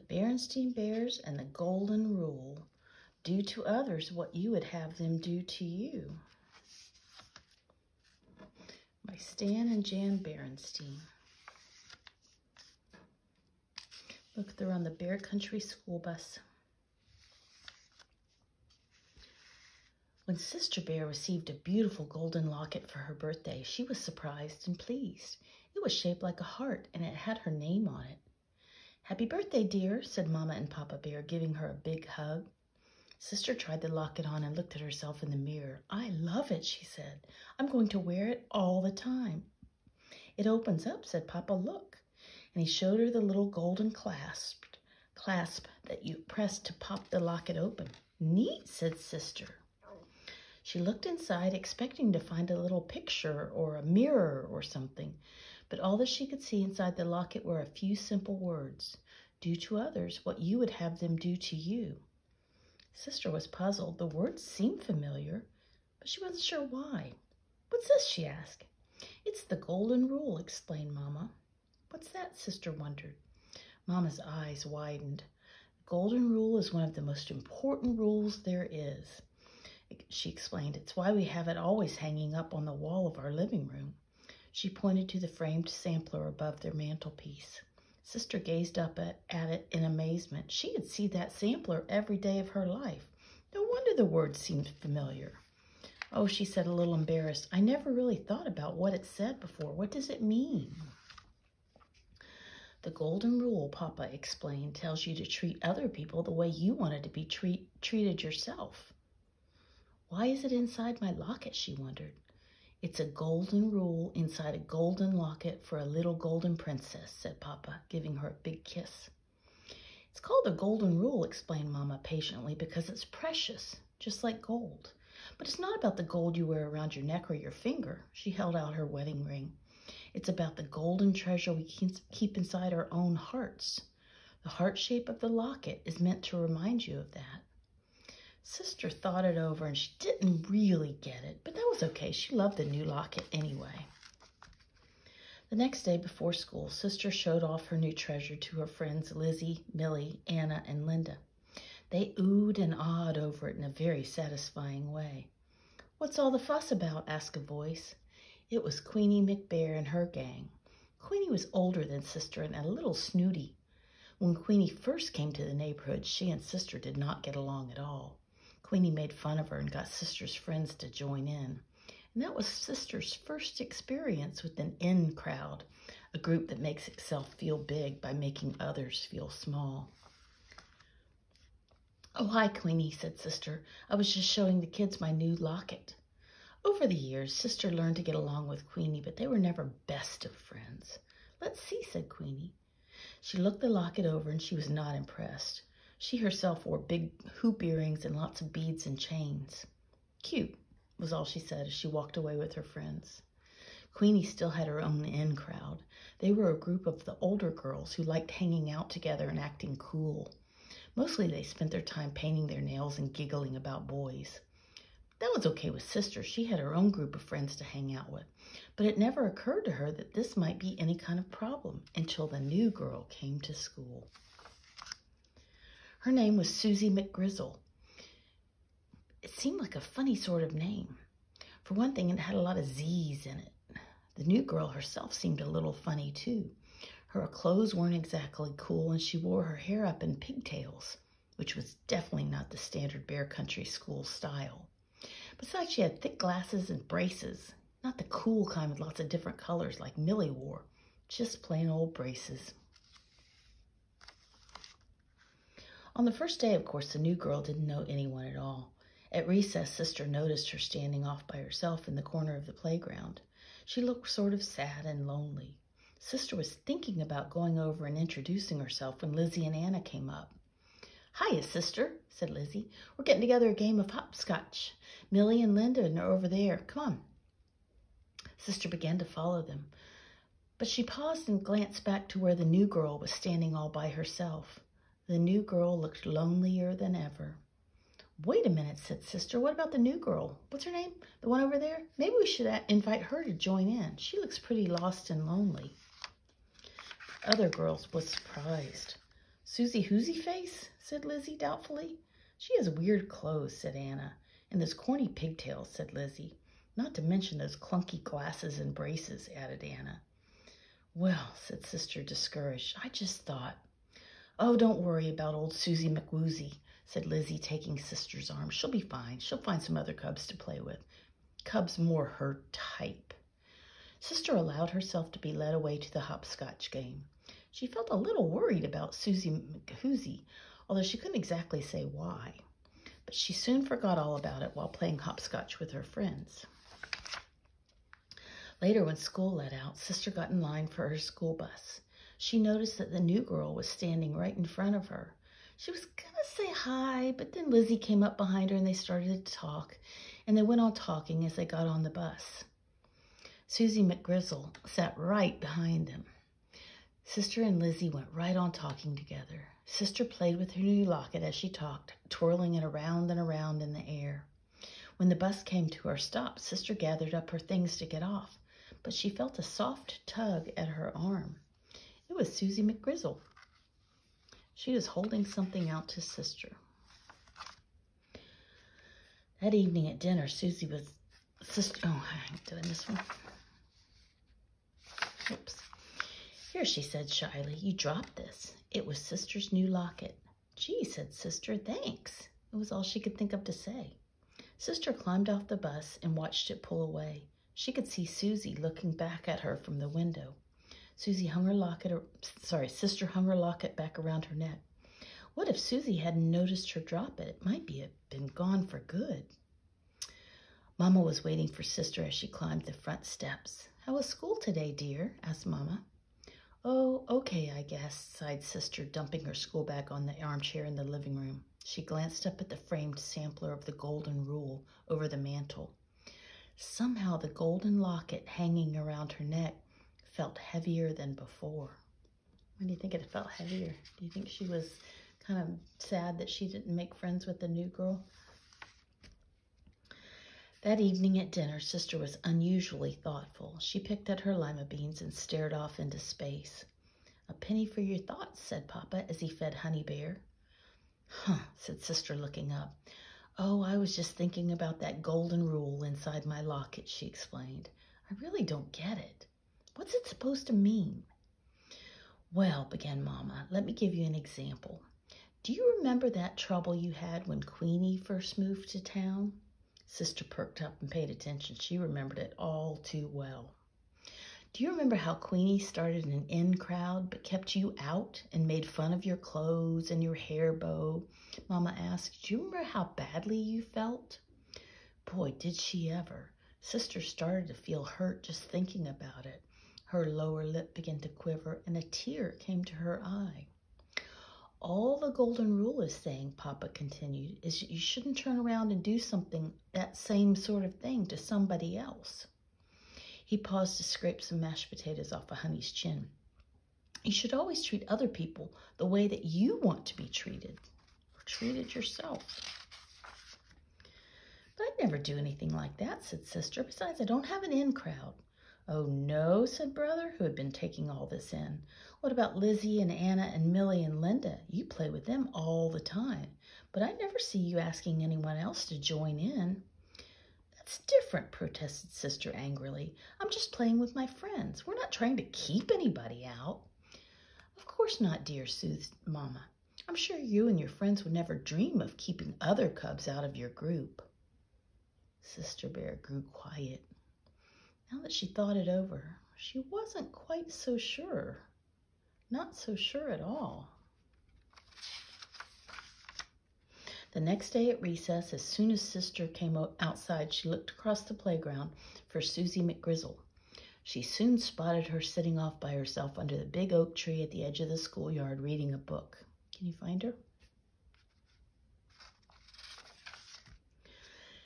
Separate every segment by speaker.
Speaker 1: Berenstain Bears and the Golden Rule. Do to others what you would have them do to you. By Stan and Jan Berenstain. Look, they're on the Bear Country school bus. When Sister Bear received a beautiful golden locket for her birthday, she was surprised and pleased. It was shaped like a heart, and it had her name on it. "Happy birthday, dear," said Mama and Papa Bear, giving her a big hug. Sister tried the locket on and looked at herself in the mirror. "I love it," she said. "I'm going to wear it all the time." "It opens up," said Papa. "Look." And he showed her the little golden clasp that you pressed to pop the locket open. "Neat," said Sister. She looked inside, expecting to find a little picture or a mirror or something, but all that she could see inside the locket were a few simple words. Do to others what you would have them do to you. Sister was puzzled. The words seemed familiar, but she wasn't sure why. "What's this?" she asked. "It's the Golden Rule," explained Mama. "What's that?" Sister wondered. Mama's eyes widened. "The Golden Rule is one of the most important rules there is," she explained. "It's why we have it always hanging up on the wall of our living room." She pointed to the framed sampler above their mantelpiece. Sister gazed up at it in amazement. She had seen that sampler every day of her life. No wonder the words seemed familiar. "Oh," she said, a little embarrassed, "I never really thought about what it said before. What does it mean?" "The Golden Rule," Papa explained, "tells you to treat other people the way you wanted to be treated yourself." "Why is it inside my locket?" she wondered. "It's a golden rule inside a golden locket for a little golden princess," said Papa, giving her a big kiss. "It's called the Golden Rule," explained Mama patiently, "because it's precious, just like gold. But it's not about the gold you wear around your neck or your finger." She held out her wedding ring. "It's about the golden treasure we keep inside our own hearts. The heart shape of the locket is meant to remind you of that." Sister thought it over, and she didn't really get it, but that was okay. She loved the new locket anyway. The next day before school, Sister showed off her new treasure to her friends Lizzie, Millie, Anna, and Linda. They oohed and awed over it in a very satisfying way. "What's all the fuss about?" asked a voice. It was Queenie McBear and her gang. Queenie was older than Sister and a little snooty. When Queenie first came to the neighborhood, she and Sister did not get along at all. Queenie made fun of her and got Sister's friends to join in. And that was Sister's first experience with an in crowd, a group that makes itself feel big by making others feel small. "Oh, hi, Queenie," said Sister. "I was just showing the kids my new locket." Over the years, Sister learned to get along with Queenie, but they were never best of friends. "Let's see," said Queenie. She looked the locket over, and she was not impressed. She herself wore big hoop earrings and lots of beads and chains. "Cute," was all she said as she walked away with her friends. Queenie still had her own in crowd. They were a group of the older girls who liked hanging out together and acting cool. Mostly they spent their time painting their nails and giggling about boys. That was okay with Sister. She had her own group of friends to hang out with. But it never occurred to her that this might be any kind of problem until the new girl came to school. Her name was Susie McGrizzle. It seemed like a funny sort of name. For one thing, it had a lot of Z's in it. The new girl herself seemed a little funny, too. Her clothes weren't exactly cool, and she wore her hair up in pigtails, which was definitely not the standard Bear Country school style. Besides, she had thick glasses and braces, not the cool kind with lots of different colors like Millie wore, just plain old braces. On the first day, of course, the new girl didn't know anyone at all. At recess, Sister noticed her standing off by herself in the corner of the playground. She looked sort of sad and lonely. Sister was thinking about going over and introducing herself when Lizzie and Anna came up. "Hiya, Sister," said Lizzie. "We're getting together a game of hopscotch. Millie and Linda are over there. Come on." Sister began to follow them, but she paused and glanced back to where the new girl was standing all by herself. The new girl looked lonelier than ever. "Wait a minute," said Sister. "What about the new girl? What's her name? The one over there? Maybe we should invite her to join in. She looks pretty lost and lonely." The other girls was surprised. Susie Hoosie Face, said Lizzie doubtfully. She has weird clothes, said Anna. And those corny pigtails, said Lizzie. Not to mention those clunky glasses and braces, added Anna. Well, said Sister, discouraged, I just thought. Oh, don't worry about old Susie McWoozy, said Lizzie, taking Sister's arm. She'll be fine. She'll find some other cubs to play with. Cubs more her type. Sister allowed herself to be led away to the hopscotch game. She felt a little worried about Susie McWoozy, although she couldn't exactly say why. But she soon forgot all about it while playing hopscotch with her friends. Later, when school let out, Sister got in line for her school bus. She noticed that the new girl was standing right in front of her. She was going to say hi, but then Lizzie came up behind her and they started to talk, and they went on talking as they got on the bus. Susie McGrizzle sat right behind them. Sister and Lizzie went right on talking together. Sister played with her new locket as she talked, twirling it around and around in the air. When the bus came to her stop, Sister gathered up her things to get off, but she felt a soft tug at her arm. It was Susie McGrizzle. She was holding something out to Sister. That evening at dinner, Susie was... Oh, did I miss one? Oops. Here, she said shyly, you dropped this. It was Sister's new locket. Gee, said Sister, thanks. It was all she could think of to say. Sister climbed off the bus and watched it pull away. She could see Susie looking back at her from the window. Sister hung her locket back around her neck. What if Susie hadn't noticed her drop it? It might have been gone for good. Mama was waiting for Sister as she climbed the front steps. How was school today, dear? Asked Mama. Oh, okay, I guess, sighed Sister, dumping her school bag on the armchair in the living room. She glanced up at the framed sampler of the golden rule over the mantel. Somehow the golden locket hanging around her neck felt heavier than before. When do you think it felt heavier? Do you think she was kind of sad that she didn't make friends with the new girl? That evening at dinner, Sister was unusually thoughtful. She picked at her lima beans and stared off into space. A penny for your thoughts, said Papa as he fed Honey Bear. Huh, said Sister, looking up. Oh, I was just thinking about that golden rule inside my locket, she explained. I really don't get it. What's it supposed to mean? Well, began Mama, let me give you an example. Do you remember that trouble you had when Queenie first moved to town? Sister perked up and paid attention. She remembered it all too well. Do you remember how Queenie started an in crowd but kept you out and made fun of your clothes and your hair bow? Mama asked. Do you remember how badly you felt? Boy, did she ever. Sister started to feel hurt just thinking about it. Her lower lip began to quiver and a tear came to her eye. All the golden rule is saying, Papa continued, is you shouldn't turn around and do that same sort of thing to somebody else. He paused to scrape some mashed potatoes off of Honey's chin. You should always treat other people the way that you want to be treated, or treated yourself. But I'd never do anything like that, said Sister. Besides, I don't have an in crowd. Oh, no, said Brother, who had been taking all this in. What about Lizzie and Anna and Millie and Linda? You play with them all the time, but I never see you asking anyone else to join in. That's different, protested Sister angrily. I'm just playing with my friends. We're not trying to keep anybody out. Of course not, dear, soothed Mama. I'm sure you and your friends would never dream of keeping other cubs out of your group. Sister Bear grew quiet. Now that she thought it over, she wasn't quite so sure. Not so sure at all. The next day at recess, as soon as Sister came outside, she looked across the playground for Susie McGrizzle. She soon spotted her sitting off by herself under the big oak tree at the edge of the schoolyard reading a book. Can you find her?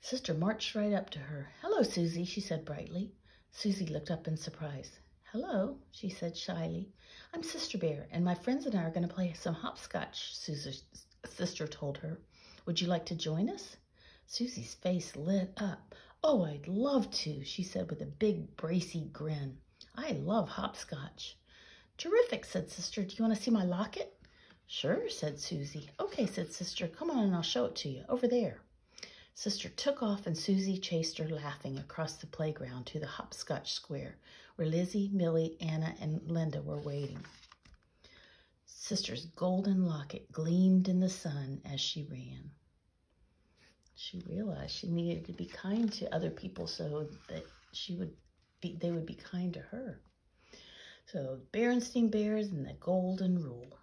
Speaker 1: Sister marched right up to her. Hello, Susie, she said brightly. Susie looked up in surprise. Hello, she said shyly. I'm Sister Bear, and my friends and I are going to play some hopscotch, Sister told her. Would you like to join us? Susie's face lit up. Oh, I'd love to, she said with a big, bracy grin. I love hopscotch. Terrific, said Sister. Do you want to see my locket? Sure, said Susie. Okay, said Sister. Come on and I'll show it to you. Over there. Sister took off and Susie chased her laughing across the playground to the hopscotch square where Lizzie, Millie, Anna, and Linda were waiting. Sister's golden locket gleamed in the sun as she ran. She realized she needed to be kind to other people so that they would be kind to her. So, Berenstain Bears and the Golden Rule.